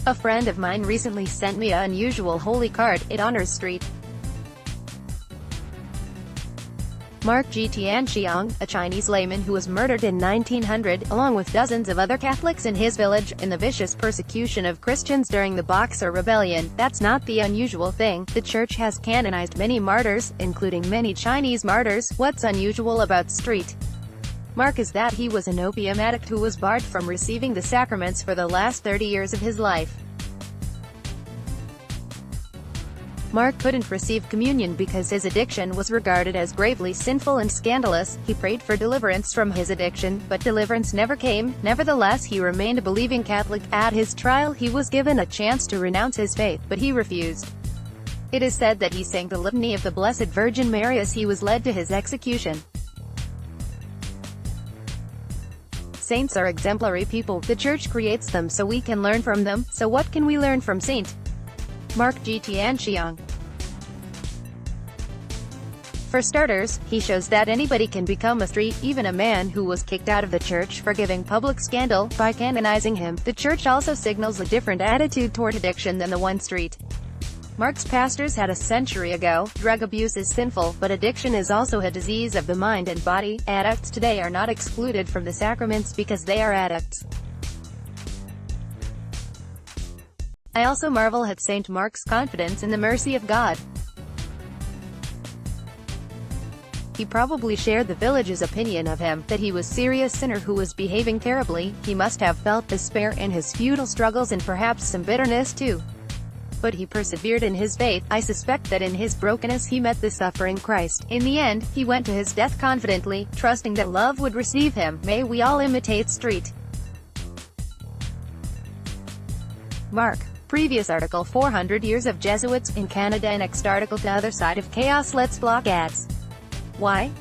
A friend of mine recently sent me an unusual holy card. It honors Street Mark Ji Tianxiang, a Chinese layman who was murdered in 1900, along with dozens of other Catholics in his village, in the vicious persecution of Christians during the Boxer Rebellion. That's not the unusual thing. The church has canonized many martyrs, including many Chinese martyrs. What's unusual about Street Mark is that he was an opium addict who was barred from receiving the sacraments for the last 30 years of his life. Mark couldn't receive communion because his addiction was regarded as gravely sinful and scandalous. He prayed for deliverance from his addiction, but deliverance never came. Nevertheless, he remained a believing Catholic. At his trial, he was given a chance to renounce his faith, but he refused. It is said that he sang the Litany of the Blessed Virgin Mary as he was led to his execution. Saints are exemplary people. The Church creates them so we can learn from them. So what can we learn from Saint Mark Ji Tianxiang? For starters, he shows that anybody can become a street, even a man who was kicked out of the Church for giving public scandal. By canonizing him, the Church also signals a different attitude toward addiction than the one Street Mark's pastors had a century ago. Drug abuse is sinful, but addiction is also a disease of the mind and body. Addicts today are not excluded from the sacraments because they are addicts. I also marvel at St. Mark's confidence in the mercy of God. He probably shared the village's opinion of him, that he was a serious sinner who was behaving terribly. He must have felt despair in his futile struggles and perhaps some bitterness too. But he persevered in his faith. I suspect that in his brokenness he met the suffering Christ. In the end, he went to his death confidently, trusting that love would receive him. May we all imitate Street Mark. Previous article: 400 years of Jesuits in Canada. Next article: The Other Side of Chaos. Let's block ads. Why?